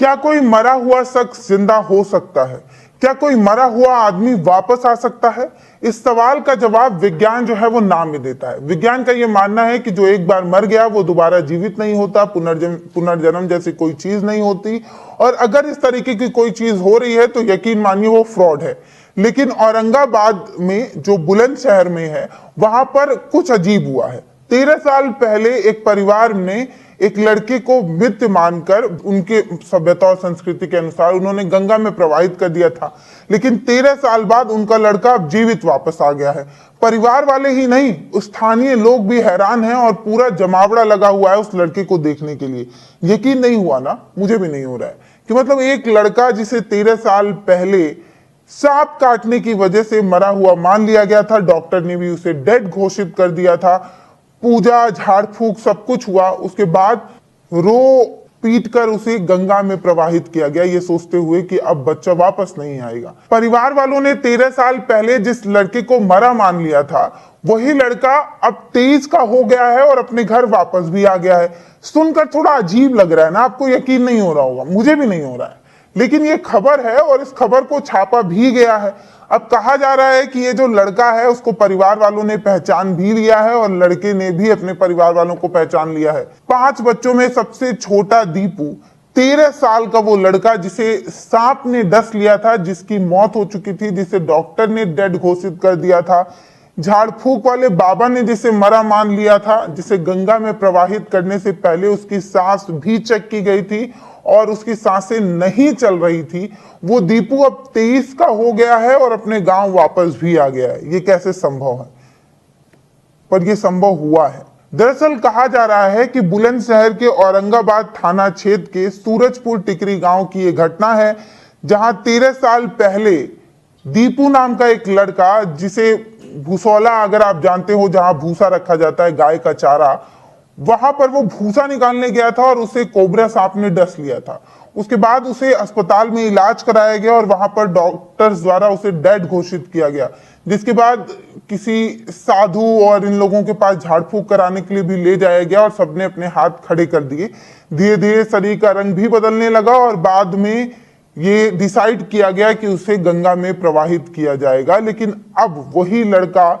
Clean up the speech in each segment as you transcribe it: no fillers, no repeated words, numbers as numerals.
क्या कोई मरा हुआ शख्स जिंदा हो सकता है? क्या कोई मरा हुआ आदमी वापस आ सकता है? इस सवाल का जवाब विज्ञान जो है वो नाम में देता है। विज्ञान का ये मानना है कि जो एक बार मर गया वो दोबारा जीवित नहीं होता, पुनर्जन्म जैसी कोई चीज नहीं होती। और अगर इस तरीके की कोई चीज हो रही है तो यकीन मानिए वो फ्रॉड है। लेकिन औरंगाबाद में जो बुलंदशहर में है वहां पर कुछ अजीब हुआ है। 13 साल पहले एक परिवार ने एक लड़के को मृत मानकर उनके सभ्यता और संस्कृति के अनुसार उन्होंने गंगा में प्रवाहित कर दिया था। लेकिन 13 साल बाद उनका लड़का अब जीवित वापस आ गया है। परिवार वाले ही नहीं, स्थानीय लोग भी हैरान हैं और पूरा जमावड़ा लगा हुआ है उस लड़के को देखने के लिए। यकीन नहीं हुआ ना? मुझे भी नहीं हो रहा है कि मतलब एक लड़का जिसे 13 साल पहले सांप काटने की वजह से मरा हुआ मान लिया गया था, डॉक्टर ने भी उसे डेड घोषित कर दिया था, पूजा झाड़ फूक सब कुछ हुआ, उसके बाद रो पीट कर उसे गंगा में प्रवाहित किया गया ये सोचते हुए कि अब बच्चा वापस नहीं आएगा। परिवार वालों ने 13 साल पहले जिस लड़के को मरा मान लिया था वही लड़का अब 23 का हो गया है और अपने घर वापस भी आ गया है। सुनकर थोड़ा अजीब लग रहा है ना? आपको यकीन नहीं हो रहा होगा, मुझे भी नहीं हो रहा है। लेकिन ये खबर है और इस खबर को छापा भी गया है। अब कहा जा रहा है कि ये जो लड़का है उसको परिवार वालों ने पहचान भी लिया है और लड़के ने भी अपने परिवार वालों को पहचान लिया है। 5 बच्चों में सबसे छोटा दीपू, 13 साल का वो लड़का जिसे सांप ने डस लिया था, जिसकी मौत हो चुकी थी, जिसे डॉक्टर ने डेड घोषित कर दिया था, झाड़ फूक वाले बाबा ने जिसे मरा मान लिया था, जिसे गंगा में प्रवाहित करने से पहले उसकी सांस भी चेक की गई थी और उसकी सांसें नहीं चल रही थी, वो दीपू अब 23 का हो गया है और अपने गांव वापस भी आ गया है। ये कैसे संभव है? पर यह संभव हुआ है। दरअसल कहा जा रहा है कि बुलंदशहर के औरंगाबाद थाना क्षेत्र के सूरजपुर टिकरी गांव की यह घटना है, जहां 13 साल पहले दीपू नाम का एक लड़का, जिसे भूसौला अगर आप जानते हो जहां भूसा रखा जाता है गाय का चारा, वहां पर वो भूसा निकालने गया था और उसे कोबरा सांप ने डस लिया था। उसके बाद उसे अस्पताल में इलाज कराया गया और वहां पर डॉक्टर्स द्वारा उसे डेड घोषित किया गया, जिसके बाद किसी साधु और इन लोगों के पास झाड़ फूक कराने के लिए भी ले जाया गया और सबने अपने हाथ खड़े कर दिए। धीरे धीरे शरीर का रंग भी बदलने लगा और बाद में ये डिसाइड किया गया कि उसे गंगा में प्रवाहित किया जाएगा। लेकिन अब वही लड़का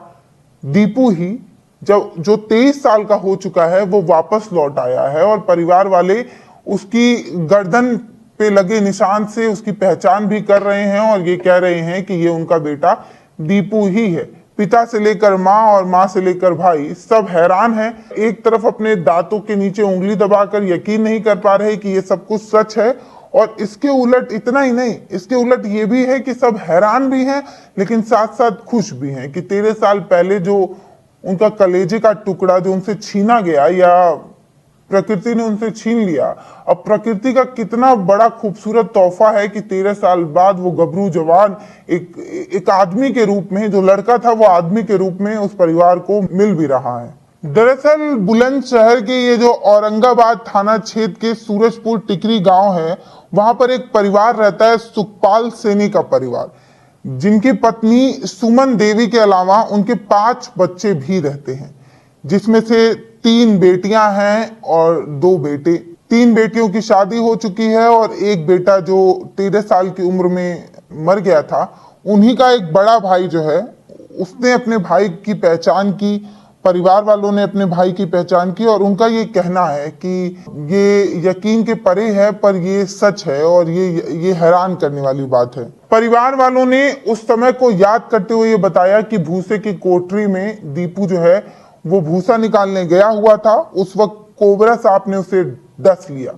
दीपू ही जो 23 साल का हो चुका है वो वापस लौट आया है और परिवार वाले उसकी गर्दन पे लगे निशान से उसकी पहचान भी कर रहे हैं और ये कह रहे हैं कि ये उनका बेटा दीपू ही है। पिता से लेकर माँ और माँ से लेकर भाई सब हैरान हैं। एक तरफ अपने दांतों के नीचे उंगली दबाकर यकीन नहीं कर पा रहे कि ये सब कुछ सच है, और इसके उलट इतना ही नहीं, इसके उलट ये भी है कि सब हैरान भी हैं लेकिन साथ साथ खुश भी हैं कि 13 साल पहले जो उनका कलेजे का टुकड़ा जो उनसे छीना गया या प्रकृति ने उनसे छीन लिया, अब प्रकृति का कितना बड़ा खूबसूरत तोहफा है कि 13 साल बाद वो गबरू जवान एक आदमी के रूप में, जो लड़का था वो आदमी के रूप में उस परिवार को मिल भी रहा है। दरअसल बुलंदशहर के ये जो औरंगाबाद थाना क्षेत्र के सूरजपुर टिकरी गांव है, वहां पर एक परिवार रहता है, सुखपाल सैनी का परिवार, जिनकी पत्नी सुमन देवी के अलावा उनके 5 बच्चे भी रहते हैं, जिसमें से 3 बेटियां हैं और 2 बेटे। 3 बेटियों की शादी हो चुकी है और एक बेटा जो 13 साल की उम्र में मर गया था, उन्हीं का एक बड़ा भाई जो है उसने अपने भाई की पहचान की, परिवार वालों ने अपने भाई की पहचान की और उनका ये कहना है कि ये यकीन के परे है पर ये सच है और ये हैरान करने वाली बात है। परिवार वालों ने उस समय को याद करते हुए ये बताया कि भूसे की कोठरी में दीपू जो है वो भूसा निकालने गया हुआ था। उस वक्त कोबरा सांप ने उसे डस लिया,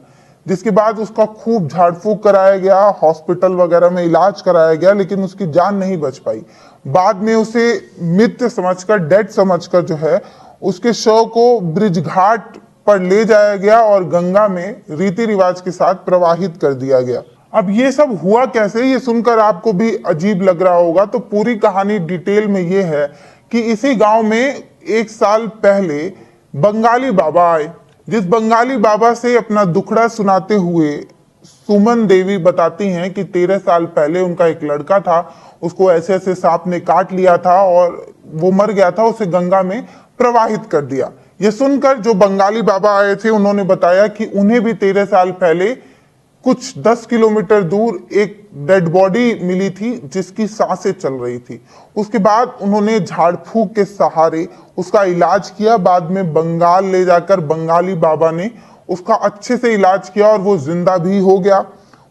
जिसके बाद उसका खूब झाड़ फूक कराया गया, हॉस्पिटल वगैरह में इलाज कराया गया, लेकिन उसकी जान नहीं बच पाई। बाद में उसे मृत समझकर, डेड समझकर जो है उसके शव को ब्रिज घाट पर ले जाया गया और गंगा में रीति रिवाज के साथ प्रवाहित कर दिया गया। अब ये सब हुआ कैसे, ये सुनकर आपको भी अजीब लग रहा होगा, तो पूरी कहानी डिटेल में ये है कि इसी गांव में 1 साल पहले बंगाली बाबा आए, जिस बंगाली बाबा से अपना दुखड़ा सुनाते हुए सुमन देवी बताती हैं कि 13 साल पहले उनका एक लड़का था, उसको ऐसे ऐसे सांप ने काट लिया था और वो मर गया था, उसे गंगा में प्रवाहित कर दिया। ये सुनकर जो बंगाली बाबा आए थे उन्होंने बताया कि उन्हें भी 13 साल पहले कुछ 10 किलोमीटर दूर एक डेड बॉडी मिली थी जिसकी सांसें चल रही थी। उसके बाद उन्होंने झाड़ फूक के सहारे उसका इलाज किया। बाद में बंगाल ले जाकर बंगाली बाबा ने उसका अच्छे से इलाज किया और वो जिंदा भी हो गया।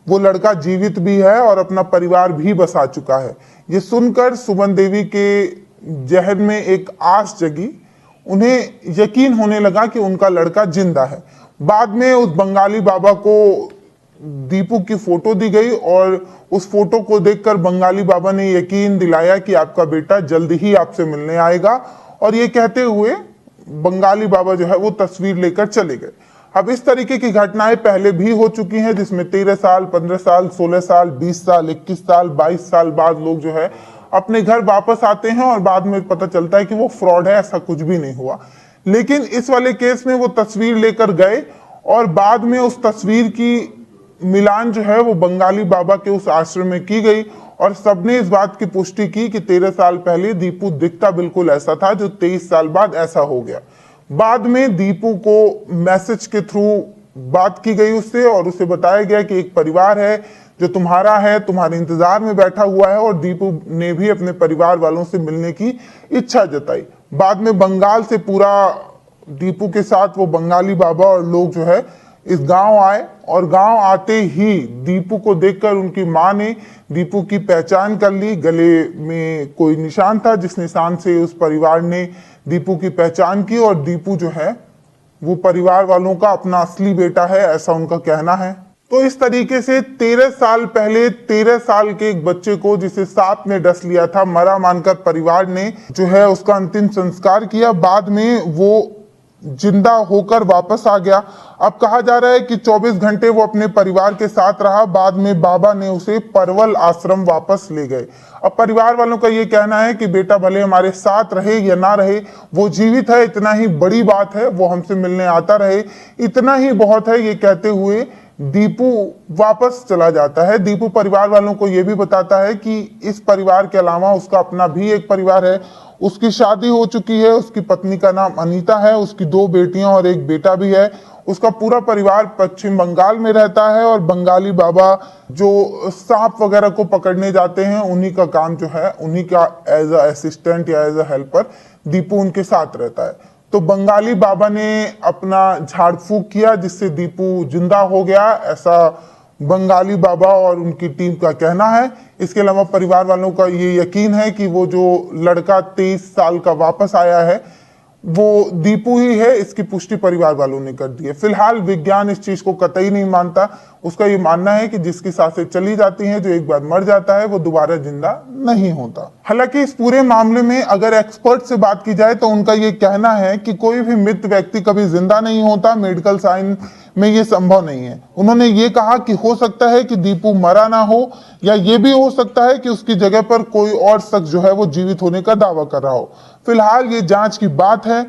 वो लड़का जीवित भी है और अपना परिवार भी बसा चुका है। ये सुनकर सुमन देवी के जहन में एक आस जगी। उन्हें यकीन होने लगा कि उनका लड़का जिंदा है। बाद में उस बंगाली बाबा को दीपू की फोटो दी गई और उस फोटो को देखकर बंगाली बाबा ने यकीन दिलाया कि आपका बेटा जल्द ही आपसे मिलने आएगा। और ये कहते हुए बंगाली बाबा जो है वो तस्वीर लेकर चले गए। अब इस तरीके की घटनाएं पहले भी हो चुकी हैं, जिसमें 13 साल, 15 साल, 16 साल, 20 साल, 21 साल, 22 साल बाद लोग जो है अपने घर वापस आते हैं और बाद में पता चलता है कि वो फ्रॉड है, ऐसा कुछ भी नहीं हुआ। लेकिन इस वाले केस में वो तस्वीर लेकर गए और बाद में उस तस्वीर की मिलान जो है वो बंगाली बाबा के उस आश्रम में की गई और सबने इस बात की पुष्टि की कि 13 साल पहले दीपू दिखता बिल्कुल ऐसा था जो 23 साल बाद ऐसा हो गया। बाद में दीपू को मैसेज के थ्रू बात की गई उससे और उसे बताया गया कि एक परिवार है जो तुम्हारा है, तुम्हारे इंतजार में बैठा हुआ है। और दीपू ने भी अपने परिवार वालों से मिलने की इच्छा जताई। बाद में बंगाल से पूरा दीपू के साथ वो बंगाली बाबा और लोग जो है इस गांव आए और गांव आते ही दीपू को देखकर उनकी मां ने दीपू की पहचान कर ली। गले में कोई निशान था जिस निशान से उस परिवार ने दीपू की पहचान की और दीपू जो है वो परिवार वालों का अपना असली बेटा है, ऐसा उनका कहना है। तो इस तरीके से 13 साल पहले 13 साल के एक बच्चे को जिसे सांप ने डस लिया था, मरा मानकर परिवार ने जो है उसका अंतिम संस्कार किया। बाद में वो जिंदा होकर वापस आ गया। अब कहा जा रहा है कि 24 घंटे वो अपने परिवार के साथ रहा। बाद में बाबा ने उसे परवल आश्रम वापस ले गए। अब परिवार वालों का ये कहना है कि बेटा भले हमारे साथ रहे या ना रहे, वो जीवित है, इतना ही बड़ी बात है। वो हमसे मिलने आता रहे, इतना ही बहुत है। ये कहते हुए दीपू वापस चला जाता है। दीपू परिवार वालों को यह भी बताता है कि इस परिवार के अलावा उसका अपना भी एक परिवार है। उसकी शादी हो चुकी है, उसकी पत्नी का नाम अनीता है, उसकी 2 बेटियां और एक बेटा भी है। उसका पूरा परिवार पश्चिम बंगाल में रहता है और बंगाली बाबा जो सांप वगैरह को पकड़ने जाते हैं उन्हीं का काम जो है, उन्हीं का एज अ असिस्टेंट या एज अ हेल्पर दीपू उनके साथ रहता है। तो बंगाली बाबा ने अपना झाड़ फूक किया जिससे दीपू जिंदा हो गया, ऐसा बंगाली बाबा और उनकी टीम का कहना है। इसके अलावा परिवार वालों का ये यकीन है कि वो जो लड़का 23 साल का वापस आया है वो दीपू ही है। इसकी पुष्टि परिवार वालों ने कर दी है। फिलहाल विज्ञान इस चीज को कतई नहीं मानता। उसका ये मानना है कि जिसकी सांसें चली जाती हैं, जो एक बार मर जाता है, वो दोबारा जिंदा नहीं होता। हालांकि इस पूरे मामले में अगर एक्सपर्ट से बात की जाए तो उनका ये कहना है कि कोई भी मृत व्यक्ति कभी जिंदा नहीं होता। मेडिकल साइंस में ये संभव नहीं है। उन्होंने ये कहा कि हो सकता है कि दीपू मरा ना हो, या ये भी हो सकता है कि उसकी जगह पर कोई और शख्स जो है वो जीवित होने का दावा कर रहा हो। फिलहाल ये जांच की बात है।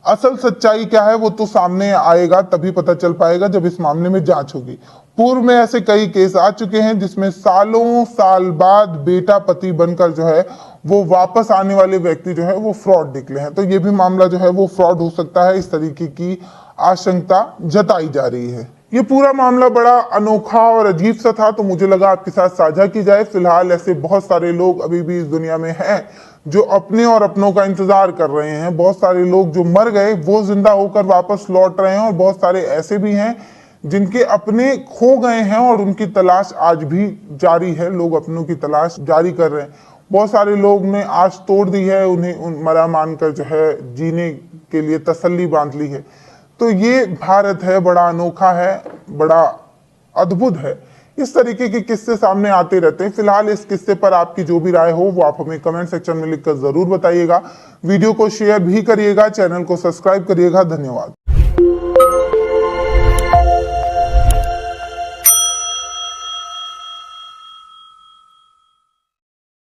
असल सच्चाई क्या है वो तो सामने आएगा, तभी पता चल पाएगा जब इस मामले में जांच होगी। पूर्व में ऐसे कई केस आ चुके हैं जिसमें सालों साल बाद बेटा पति बनकर जो है वो वापस आने वाले व्यक्ति जो है वो फ्रॉड निकले हैं। तो ये भी मामला जो है वो फ्रॉड हो सकता है, इस तरीके की आशंका जताई जा रही है। ये पूरा मामला बड़ा अनोखा और अजीब सा था, तो मुझे लगा आपके साथ साझा की जाए। फिलहाल ऐसे बहुत सारे लोग अभी भी इस दुनिया में हैं जो अपने और अपनों का इंतजार कर रहे हैं। बहुत सारे लोग जो मर गए वो जिंदा होकर वापस लौट रहे हैं और बहुत सारे ऐसे भी हैं जिनके अपने खो गए हैं और उनकी तलाश आज भी जारी है। लोग अपनों की तलाश जारी कर रहे हैं। बहुत सारे लोग ने आस तोड़ दी है, उन्हें मरा मानकर जो है जीने के लिए तसल्ली बांध ली है। तो ये भारत है, बड़ा अनोखा है, बड़ा अद्भुत है। इस तरीके के किस्से सामने आते रहते हैं। फिलहाल इस किस्से पर आपकी जो भी राय हो वो आप हमें कमेंट सेक्शन में लिखकर जरूर बताइएगा। वीडियो को शेयर भी करिएगा, चैनल को सब्सक्राइब करिएगा। धन्यवाद।